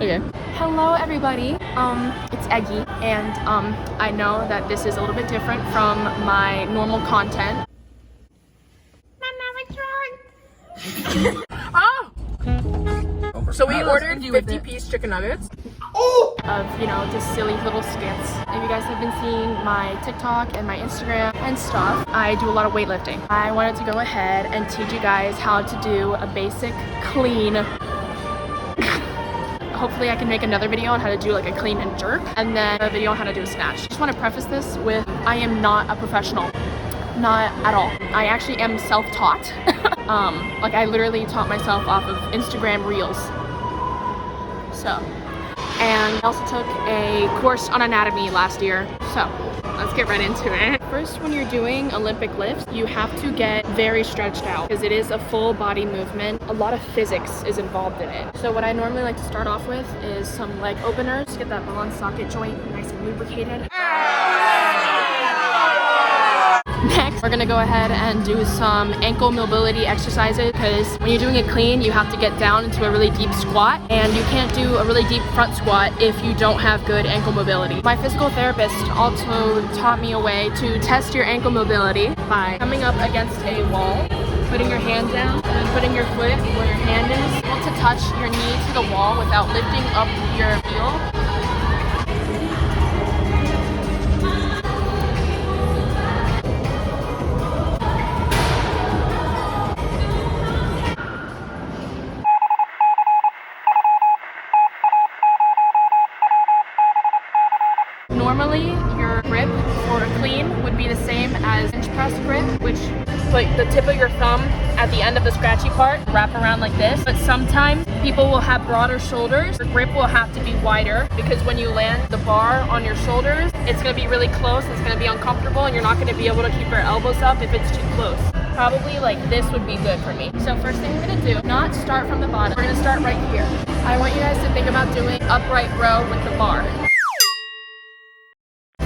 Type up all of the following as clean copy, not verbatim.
Okay. Hello everybody, it's Eggy, and I know that this is a little bit different from my normal content. Mama, what's wrong? Oh! So we ordered 50-piece chicken nuggets of, you know, just silly little skits. If you guys have been seeing my TikTok and my Instagram and stuff, I do a lot of weightlifting. I wanted to go ahead and teach you guys how to do a basic clean. Hopefully I can make another video on how to do like a clean and jerk, and then a video on how to do a snatch. Just want to preface this with, I am not a professional. Not at all. I actually am self-taught. Like I literally taught myself off of Instagram Reels. So, and I also took a course on anatomy last year. So, let's get right into it. First, when you're doing Olympic lifts, you have to get very stretched out because it is a full body movement. A lot of physics is involved in it. So what I normally like to start off with is some leg openers. Get that ball and socket joint nice and lubricated. Next, we're gonna go ahead and do some ankle mobility exercises because when you're doing a clean, you have to get down into a really deep squat, and you can't do a really deep front squat if you don't have good ankle mobility. My physical therapist also taught me a way to test your ankle mobility by coming up against a wall, putting your hand down, and then putting your foot where your hand is, able to touch your knee to the wall without lifting up your heel. Normally, your grip for a clean would be the same as bench press grip, which put the tip of your thumb at the end of the scratchy part, wrap around like this. But sometimes people will have broader shoulders. Your grip will have to be wider because when you land the bar on your shoulders, it's going to be really close, it's going to be uncomfortable, and you're not going to be able to keep your elbows up if it's too close. Probably like this would be good for me. So first thing we're going to do, not start from the bottom. We're going to start right here. I want you guys to think about doing upright row with the bar.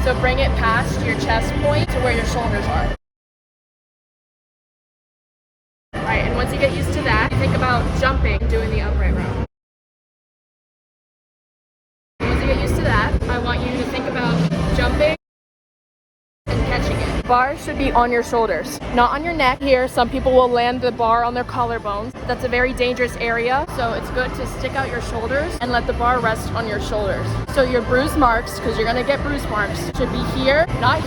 So bring it past your chest point to where your shoulders are. Alright, and once you get used to that, think about jumping, doing the upright row. Once you get used to that, I want you to think about jumping and catching it. Bar should be on your shoulders, not on your neck. Here, some people will land the bar on their collarbones. That's a very dangerous area, so it's good to stick out your shoulders and let the bar rest on your shoulders. So your bruise marks, because you're gonna get bruise marks, should be here, not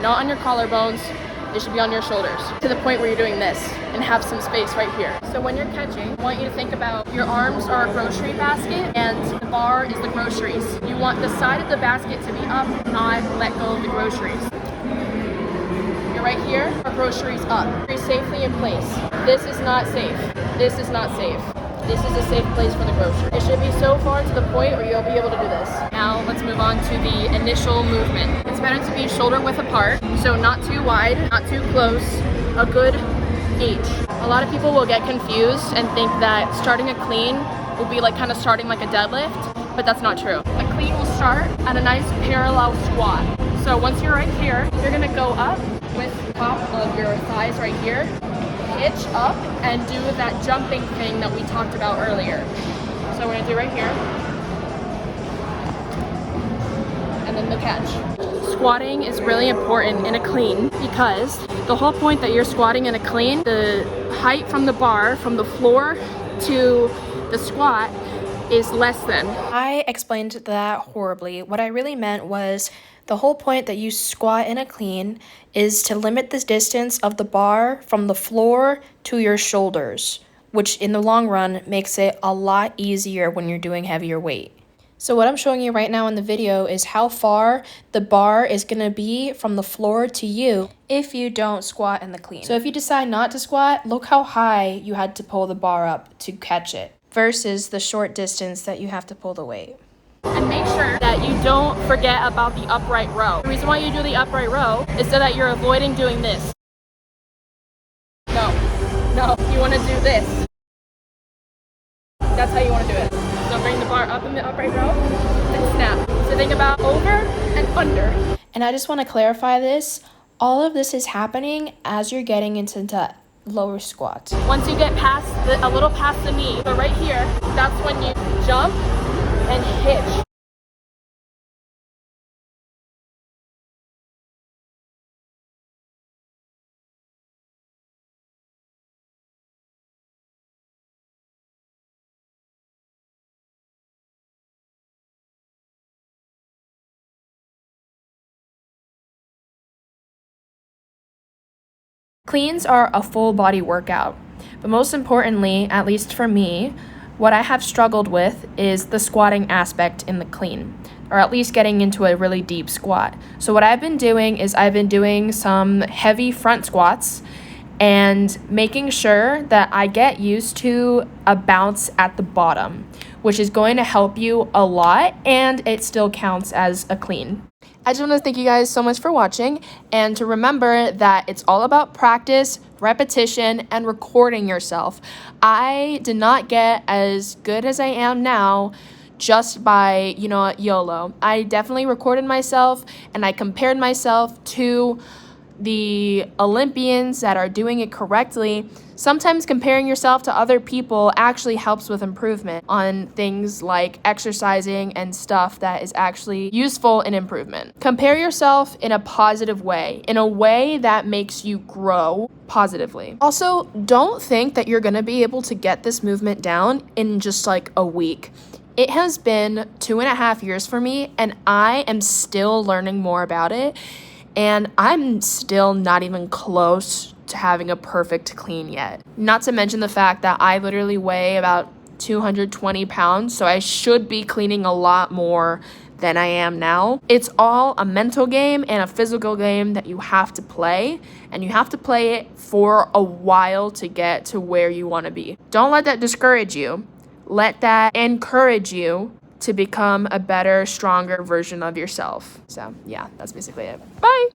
on your collarbones. It should be on your shoulders, to the point where you're doing this and have some space right here. So when you're catching, I want you to think about your arms are a grocery basket and the bar is the groceries. You want the side of the basket to be up, not let go of the groceries. You're right here, our groceries up. Very safely in place. This is not safe. This is not safe. This is a safe place for the grocery. It should be so far to the point where you'll be able to do this. Now let's move on to the initial movement. It's better to be shoulder width apart, so not too wide, not too close, a good H. A lot of people will get confused and think that starting a clean will be like kind of starting like a deadlift, but that's not true. A clean will start at a nice parallel squat. So once you're right here, you're gonna go up with the top of your thighs right here, hitch up, and do that jumping thing that we talked about earlier. So we're gonna do right here. And then the catch. Squatting is really important in a clean because the whole point that you're squatting in a clean, the height from the bar, from the floor to the squat is less than. I explained that horribly. What I really meant was the whole point that you squat in a clean is to limit the distance of the bar from the floor to your shoulders, which in the long run makes it a lot easier when you're doing heavier weight. So what I'm showing you right now in the video is how far the bar is going to be from the floor to you if you don't squat in the clean. So if you decide not to squat, look how high you had to pull the bar up to catch it versus the short distance that you have to pull the weight. And make sure that you don't forget about the upright row. The reason why you do the upright row is so that you're avoiding doing this. No, you want to do this. That's how you want to do it. So bring the bar up in the upright row and snap. So think about over and under. And I just want to clarify this. All of this is happening as you're getting into lower squat. Once you get past a little past the knee, so right here, that's when you jump and hitch. Cleans are a full body workout, but most importantly, at least for me, what I have struggled with is the squatting aspect in the clean, or at least getting into a really deep squat. So what I've been doing is I've been doing some heavy front squats and making sure that I get used to a bounce at the bottom, which is going to help you a lot, and it still counts as a clean. I just want to thank you guys so much for watching, and to remember that it's all about practice, repetition, and recording yourself. I did not get as good as I am now just by, YOLO. I definitely recorded myself, and I compared myself to the Olympians that are doing it correctly. Sometimes comparing yourself to other people actually helps with improvement on things like exercising and stuff that is actually useful in improvement. Compare yourself in a positive way, in a way that makes you grow positively. Also, don't think that you're going to be able to get this movement down in just like a week. It has been 2.5 years for me, and I am still learning more about it. And I'm still not even close to having a perfect clean yet. Not to mention the fact that I literally weigh about 220 pounds, so I should be cleaning a lot more than I am now. It's all a mental game and a physical game that you have to play, and you have to play it for a while to get to where you want to be. Don't let that discourage you. Let that encourage you to become a better, stronger version of yourself. So yeah, that's basically it. Bye!